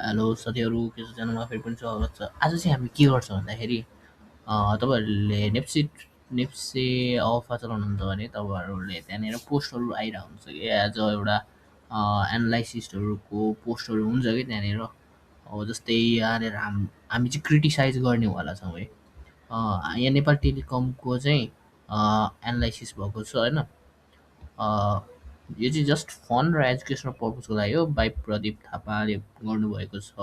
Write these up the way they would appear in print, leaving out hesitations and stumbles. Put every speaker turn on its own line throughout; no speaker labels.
Hello साथीहरू के छ च्यानलमा फेरि पनि स्वागत छ। आज चाहिँ हामी के गर्छौँ भन्दाखेरि तपाईँहरूले नेप्से अल्फा चलाउनुहुन्छ भने तपाईँहरूले त्यहाँनिर पोस्टहरू आइरहेको हुन्छ कि एज अ एउटा एनालाइसिस्टहरूको पोस्टहरू हुन्छ कि त्यहाँनिर। अब जस्तै यहाँनिर हामी चाहिँ क्रिटिसाइज गर्नेवाला छौँ है। यहाँ नेपाल टेलिकमको चाहिँ एनालाइसिस भएको छ होइन। यो चाहिँ जस्ट फन र एजुकेसनल पर्पजको लागि हो। बाई प्रदीप थापाले गर्नुभएको छ।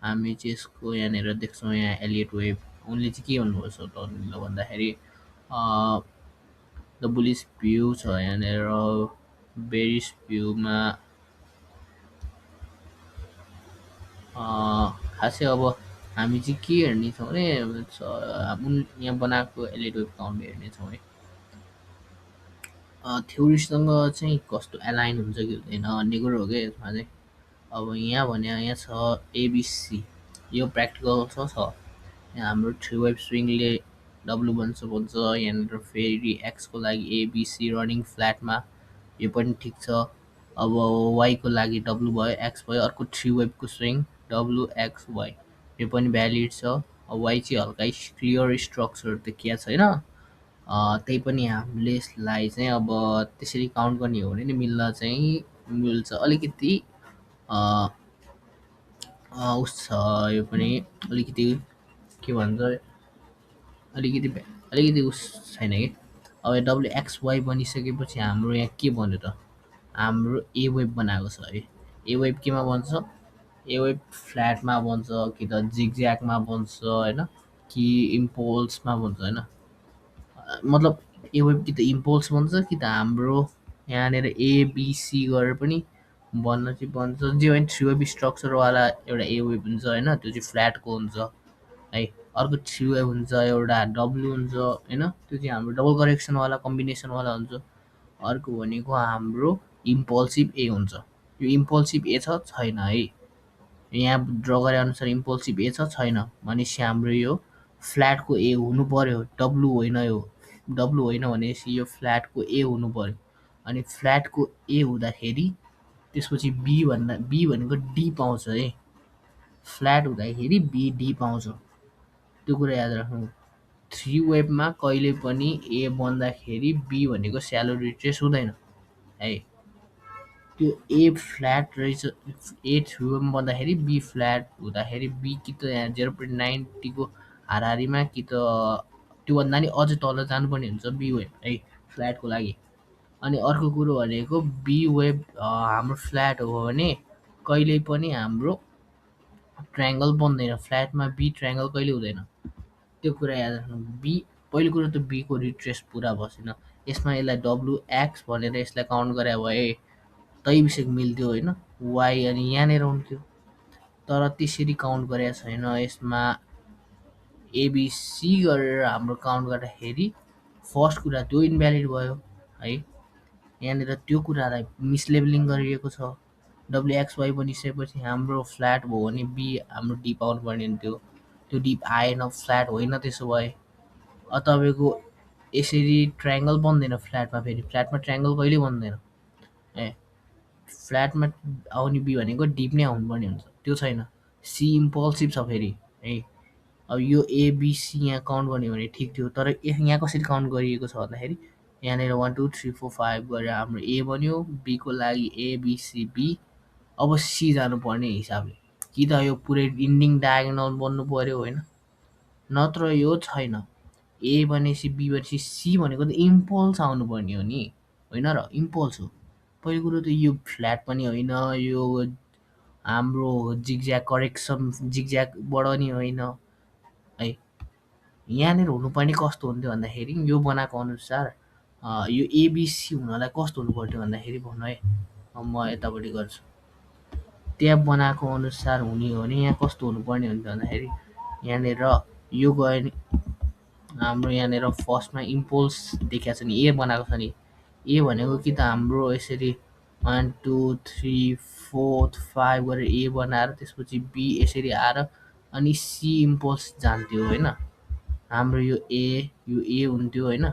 हामी चाहिँ यसको यहाँनिर देख्छौँ यहाँ एलियट वेब उनले चाहिँ के भन्नुभएको छ त भन्दाखेरि द बुलिस भ्यू छ यहाँनिर। बेरिस भ्यूमा खासै अब हामी चाहिँ के हेर्नेछौँ भने यहाँ बनाएको एलियट वेब काउन्ट हेर्नेछौँ है। थ्योरीसँग चाहिँ कस्तो एलाइन हुन्छ कि हुँदैन भन्ने कुरो हो क्या यसमा चाहिँ। अब यहाँ भने यहाँ छ एबिसी, यो प्र्याक्टिकल छ। यहाँ हाम्रो थ्री वेब स्विङले डब्लु भन्छ यहाँनिर फेरि एक्सको लागि एबिसी रनिङ फ्ल्याटमा, यो पनि ठिक छ। अब वाईको लागि डब्लु भयो, एक्स भयो, अर्को थ्री वेबको स्विङ डब्लु एक्स वाई, यो पनि भ्यालिड छ। अब वाई चाहिँ हल्का क्लियर स्ट्रक्चर देखिया छैन। त्यही पनि हामीले यसलाई चाहिँ अब त्यसरी काउन्ट गर्ने हो भने नि मिल्न चाहिँ मिल्छ अलिकति। उस छ यो पनि अलिकति के भन्छ अलिकति अलिकति उस छैन कि। अब डब्लु एक्सवाई बनिसकेपछि हाम्रो यहाँ के बन्यो त, हाम्रो ए वेब बनाएको छ है। ए वेब केमा बन्छ, ए वेब फ्ल्याटमा बन्छ कि त जिगज्यागमा बन्छ होइन, कि इम्पोल्समा बन्छ होइन। मतलब ए वेब कि त इम्पोल्स बन्छ कि त हाम्रो यहाँनिर एबिसी गरेर पनि बन्न चाहिँ बन्छ। जे भने थ्री वेब स्ट्रक्चरवाला एउटा ए वेब हुन्छ होइन, त्यो चाहिँ फ्ल्याटको हुन्छ है। अर्को थ्री वेब हुन्छ, एउटा डब्लु हुन्छ होइन, त्यो चाहिँ हाम्रो डबल करेक्सनवाला कम्बिनेसनवाला हुन्छ। अर्को भनेको हाम्रो इम्पल्सिभ ए हुन्छ। यो इम्पल्सिभ ए छ छैन है, यहाँ ड्र गरे अनुसार इम्पल्सिभ ए छ छैन भनेपछि हाम्रो यो फ्ल्याटको ए हुनु पर्यो, डब्लु होइन। यो डब्लु होइन भनेपछि यो फ्ल्याटको ए हुनु पर्यो। अनि फ्ल्याटको ए हुँदाखेरि त्यसपछि बी भनेको डी पाउँछ है। फ्ल्याट हुँदाखेरि बी डी पाउँछ, त्यो कुरा याद राख्नु। थ्री वेबमा कहिले पनि ए बन्दाखेरि बी भनेको स्यालो रिट्रेस हुँदैन है। त्यो ए फ्ल्याट रहेछ, ए थ्री वेबमा बन्दाखेरि बी फ्ल्याट हुँदाखेरि बी कि त यहाँ 0.90को हाराहारीमा कि त त्योभन्दा नि अझै तल जानुपर्ने हुन्छ बी वेब है फ्ल्याटको लागि। अनि अर्को कुरो भनेको बी वेब हाम्रो फ्ल्याट हो भने कहिल्यै पनि हाम्रो ट्रायङ्गल बन्दैन। फ्ल्याटमा बी ट्रायङ्गल कहिले हुँदैन, त्यो कुरा याद राख्नु। बी पहिलो कुरो त बीको रिट्रेस पुरा बसेन। यसमा यसलाई डब्लु एक्स भनेर यसलाई काउन्ट गरे भए तै विषय मिल्थ्यो होइन, वाई अनि यहाँनिर हुन्थ्यो। तर त्यसरी काउन्ट गरेको छैन यसमा। एबिसी गरेर हाम्रो काउन्ट गर्दाखेरि फर्स्ट कुरा त्यो इन्भ्यालिड भयो है। यहाँनिर त्यो कुरालाई मिसलेबलिङ गरिएको छ। डब्लु एक्सवाई बनिसकेपछि हाम्रो फ्ल्याट भयो भने बी हाम्रो डी पाउनु पर्ने हुन्थ्यो, त्यो डी आएन, फ्ल्याट होइन त्यसो भए। तपाईँको यसरी ट्रायङ्गल बन्दैन फ्ल्याटमा, फेरि फ्ल्याटमा ट्रायङ्गल कहिले बन्दैन ए। फ्ल्याटमा आउने बी भनेको डिप नै आउनुपर्ने हुन्छ, त्यो छैन। सी इम्पल्सिभ छ फेरि है। अब यो एबिसी यहाँ काउन्ट गर्ने भने ठिक थियो, तर यहाँ कसरी काउन्ट गरिएको छ भन्दाखेरि यहाँनिर 1 2 3 4 5 गरेर हाम्रो ए बन्यो, बीको लागि एबिसिबी। अब सी जानुपर्ने हिसाबले कि त यो पुरै इन्डिङ डायगोनल बन्नु पर्यो होइन, नत्र यो छैन। ए भनेपछि बी भनेपछि सी भनेको त इम्पल्स आउनुपर्ने हो नि, होइन र इम्पल्स हो। पहिलो कुरो त यो फ्ल्याट पनि होइन, यो हाम्रो जिगज्याग करेक्सन जिगज्यागबाट नि होइन है। यहाँनिर हुनुपर्ने कस्तो हुन्थ्यो भन्दाखेरि यो बनाएको अनुसार यो एबिसी हुनलाई कस्तो हुनुपर्थ्यो भन्दाखेरि भन्नु है, म यतापट्टि गर्छु। त्यहाँ बनाएको अनुसार हुने हो भने यहाँ कस्तो हुनुपर्ने हुन्थ्यो भन्दाखेरि यहाँनिर यो गयो नि हाम्रो यहाँनिर फर्स्टमा इम्पल्स देखाएको छ नि, ए बनाएको छ नि। ए भनेको कि त हाम्रो यसरी 1 2 3 4 5 गरेर ए बनाएर त्यसपछि बी यसरी आएर अनि सी इम्पल्स जान्थ्यो होइन। हाम्रो यो ए हुन्थ्यो होइन,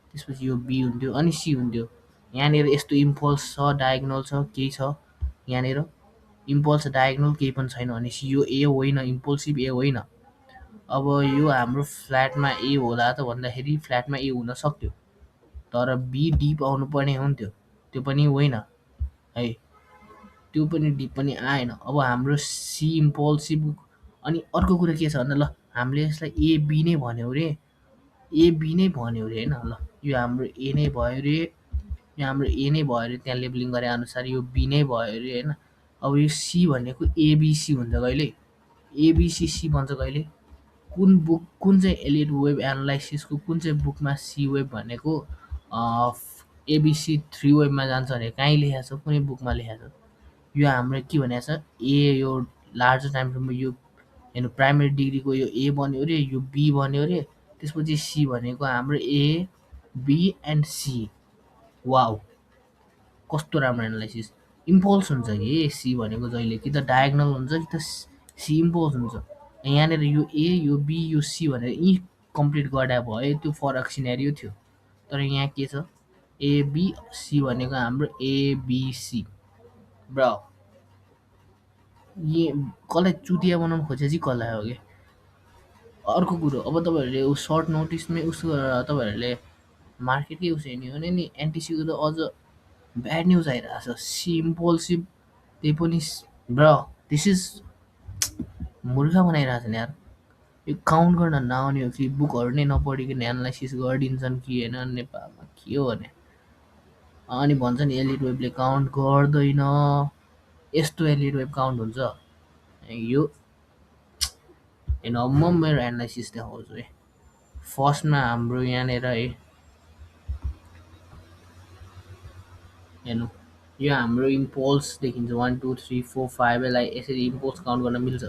त्यसपछि यो बी हुन्थ्यो अनि सी हुन्थ्यो। यहाँनिर यस्तो इम्पल्स छ, डायगोनल छ, केही छ यहाँनिर इम्पल्स डायगोनल केही पनि छैन भनेपछि यो ए होइन, इम्पल्सिभ ए होइन। अब यो हाम्रो फ्ल्याटमा ए होला त भन्दाखेरि फ्ल्याटमा ए हुन सक्थ्यो, तर बी डिप आउनुपर्ने हुन्थ्यो, त्यो पनि होइन है, त्यो पनि डिप पनि आएन। अब हाम्रो सी इम्पल्सिभ। अनि अर्को कुरा के छ भन्दा ल हामीले यसलाई एबी नै भन्यो अरे, एबी नै भन्यो अरे होइन, ल यो हाम्रो ए नै भयो अरे, यो हाम्रो ए नै भयो अरे, त्यहाँ लेबलिङ गरे अनुसार यो बी नै भयो अरे होइन। अब यो सी भनेको एबिसी हुन्छ कहिले, एबिसी सी भन्छ कहिले, कुन बुक, कुन चाहिँ एलिट वेब एनालाइसिसको कुन चाहिँ बुकमा सी वेब भनेको एबिसी थ्री वेबमा जान्छ भने कहीँ लेखेको छ, कुनै बुकमा लेखेको छ। यो हाम्रो के भनेको छ, ए यो लार्जर टाइम फ्रेममा यो हेर्नु प्राइमेरी डिग्रीको यो ए बन्यो अरे, यो बी बन्यो अरे, त्यसपछि सी भनेको हाम्रो A B and C. Wow, कस्तो राम्रो एनालाइसिस। इम्पल्स हुन्छ कि सी भनेको जहिले कि त डायगनल हुन्छ कि त सी इम्पल्स हुन्छ। यहाँनिर यो ए यो बी यो सी भनेर यी कम्प्लिट गर्दा भए त्यो फरक सिनेरियो थियो, तर यहाँ के छ, एबिसी भनेको हाम्रो एबिसी। ब्र यी कसलाई चुतिया बनाउनु खोजे चाहिँ कसलाई हो कि। अर्को कुरो, अब तपाईँहरूले सर्ट नोटिसमै उसो गरेर तपाईँहरूले मार्केटकै उसो हेर्ने हो भने नि एनटिसीको त अझ ब्याड न्युज आइरहेको छ, सिम्पलसिप त्यही पनि ब्र दिस इज मूर्ख बनाइरहेको छ नि यार। यो काउन्ट गर्न नआउने हो कि बुकहरू नै नपढिकन एनालाइसिस गरिदिन्छन् कि होइन नेपालमा के हो भने। अनि भन्छ नि एलिट वेबले काउन्ट गर्दैन, यस्तो एलिट वेब काउन्ट हुन्छ यो हेर्नु। अब म मेरो एनालाइसिस देखाउँछु है। फर्स्टमा हाम्रो यहाँनिर है हेर्नु, यो हाम्रो इम्पल्स देखिन्छ 1 2 3 4 5, यसलाई यसरी इम्पल्स काउन्ट गर्न मिल्छ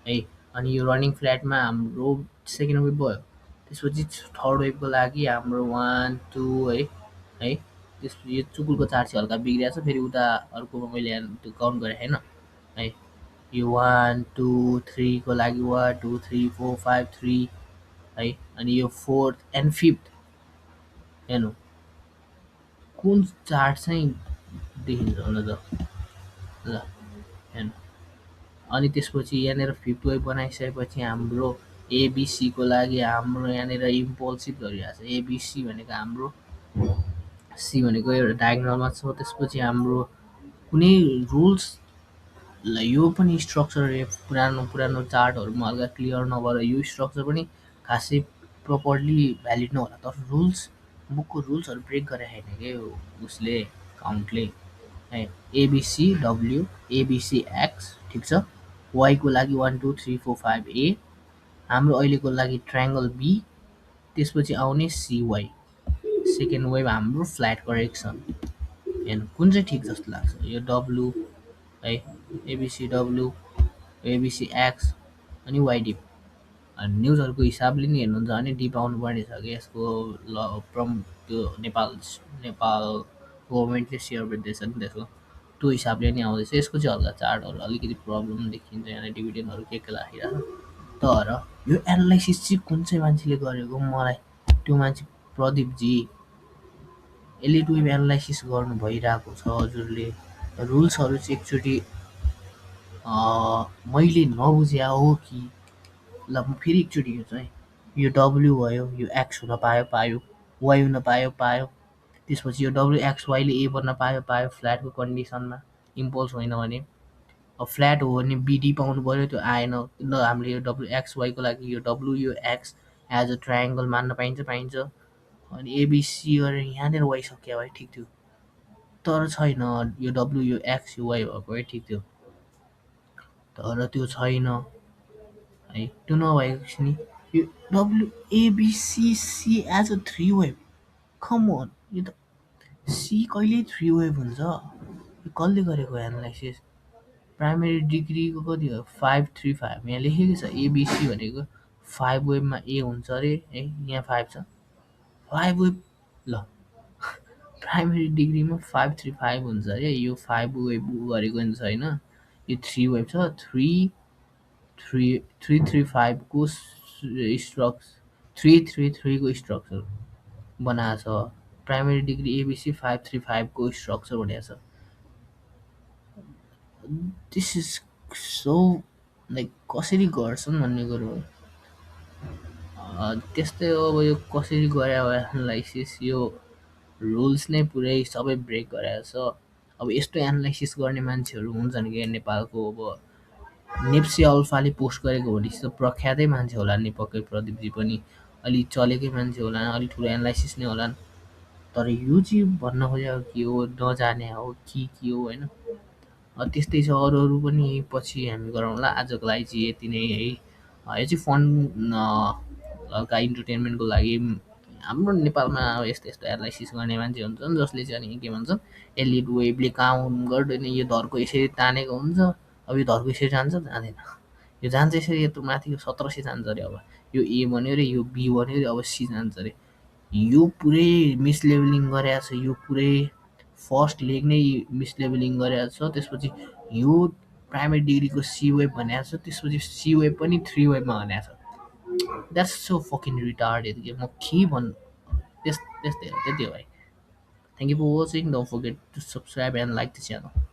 है। अनि यो रनिङ फ्ल्याटमा हाम्रो सेकेन्ड वेभ भयो, त्यसपछि थर्ड वेभको लागि हाम्रो 1 2 है त्यसपछि यो चुकुलको चार्ट चाहिँ हल्का बिग्रिएको छ, फेरि उता अर्कोमा मैले त्यो काउन्ट गरेँ होइन है। यो 1 2 3 को लागि 1 2 3 4 5 3 है। अनि यो फोर्थ एन्ड फिफ्थ हेर्नु कुन चार्ट चाहिँ देखिन्छ हुन त, ल हेर्नु। अनि त्यसपछि यहाँनिर फिफ्थ वेभ बनाइसकेपछि हाम्रो एबिसीको लागि हाम्रो यहाँनिर इम्पल्सिभ गरिरहेको छ, एबिसी भनेको हाम्रो सी भनेको एउटा डायगनलमा छ। त्यसपछि हाम्रो कुनै रुल्स, ल यो पनि स्ट्रक्चर पुरानो पुरानो चार्टहरूमा हल्का क्लियर नभएर यो स्ट्रक्चर पनि खासै प्रपरली भ्यालिड नहोला, तर रुल्स बुकको रुल्सहरू ब्रेक गरेर होइन कि उसले काउन्टले है। एबिसी डब्ल्यू एबिसी एक्स ठिक छ, वाईको लागि 1 2 3 4 5 ए, हाम्रो अहिलेको लागि ट्रायङ्गल बी, त्यसपछि आउने सिवाई। सेकेन्ड वेभ हाम्रो फ्ल्याट करेक्सन। हेर्नु कुन चाहिँ ठिक जस्तो लाग्छ, यो डब्लु है, एबिसी डब्लु, एबिसी एक्स अनि वाइडिप। अनि न्युजहरूको हिसाबले नि हेर्नुहुन्छ भने डिप आउनुपर्ने छ कि यसको ल त्यो नेपाल नेपाल गभर्मेन्टले सेयर बेच्दैछ नि त्यसको, त्यो हिसाबले नि आउँदैछ। यसको चाहिँ हल्का चार्टहरू अलिकति प्रब्लम देखिन्छ, यहाँ डिभिडेन्डहरू के लागिरहेको छ। तर यो एनालाइसिस चाहिँ कुन चाहिँ मान्छेले गरेको मलाई त्यो मान्छे प्रदीपजी एलिट वेब एनालाइसिस गर्नु भइरहेको छ हजुरले। रुल्सहरू चाहिँ एकचोटि मैले नबुझ्या हो कि, ल म फेरि एकचोटि हेर्छु है। यो डब्लु भयो, यो एक्स हुन पायो पायो, वाइ हुन पायो पायो, त्यसपछि यो डब्लु एक्स वाइले ए बन्न पायो पायो फ्ल्याटको कन्डिसनमा, इम्पल्स होइन भने। अब फ्ल्याट हो भने बिडी पाउनु पऱ्यो, त्यो आएन। ल हामीले यो डब्लु एक्स वाइको लागि यो डब्लु यो एक्स एज अ ट्रायङ्गल मान्न पाइन्छ पाइन्छ। अनि एबिसी गरेर यहाँनिर वाइ सक्यो भए ठिक थियो, तर छैन। यो डब्लु यो एक्स यो वाइ भएको भए ठिक थियो, तर त्यो छैन है। त्यो नभएपछि नि यो W ABCC as a three wave, come on, यो त सी कहिले थ्री वेभ हुन्छ, यो कसले गरेको एनालाइसिस। प्राइमेरी डिग्रीको कति हो 535, यहाँ लेखेको छ एबिसी भनेको 5 वेभमा ए हुन्छ अरे है, यहाँ 5 छ 5 वेभ। ल प्राइमेरी डिग्रीमा 535 हुन्छ अरे, यो 5 वेभ गरेको नि छैन, यो थ्री वेभ छ। 335को स्ट्रक्चर 333को स्ट्रक्चर बनाएको छ, प्राइमेरी डिग्री एबिसी 535को स्ट्रक्चर बनाएको छ। दिस इज सो लाइक कसरी गर्छन् भन्ने कुरो हो। त्यस्तै हो, अब यो कसरी गरे हो एनालाइसिस, यो रुल्स नै पुरै सबै ब्रेक गरेको छ। अब यस्तो एनालाइसिस गर्ने मान्छेहरू हुन्छन् कि नेपालको, अब नेप्सी अल्फाले पोस्ट गरेको हो भने त प्रख्यातै मान्छे होला नि, पक्कै प्रदीपजी पनि अलिक चलेकै मान्छे होला, अलिक ठुलो एनालाइसिस नै होलान्। तर यो चाहिँ भन्न खोजेको के हो, नजाने हो के हो होइन। त्यस्तै छ अरू अरू पनि, पछि हामी गरौँला। आजको लागि चाहिँ यति नै है। यो चाहिँ फन हल्का इन्टरटेनमेन्टको लागि। हाम्रो नेपालमा अब यस्तो यस्तो एनालाइसिस गर्ने मान्छे हुन्छन् जसले चाहिँ अनि के भन्छन्, एलिड वेभले काम गर्दैन, यो धर्को यसरी तानेको हुन्छ, अब यो धर्को यसरी जान्छ जाँदैन, यो जान्छ यसरी यत्रो माथि 1700 जान्छ अरे, अब यो ए भन्यो अरे, यो बी भन्यो अरे, अब सी जान्छ अरे। यो पुरै मिसलेबलिङ गरेको छ, यो पुरै फर्स्ट लेग नै मिसलेबलिङ गरेको छ। त्यसपछि यो प्राइमेरी डिग्रीको सी वेब भनेको छ, त्यसपछि सी वेब पनि 3 वेबमा भनेको छ। द्याट्स सो फकिङ रिटार्डेड कि म के भन्नु। त्यस्तै हो, त्यति हो भाइ। Thank you for watching, don't forget to subscribe and like the channel.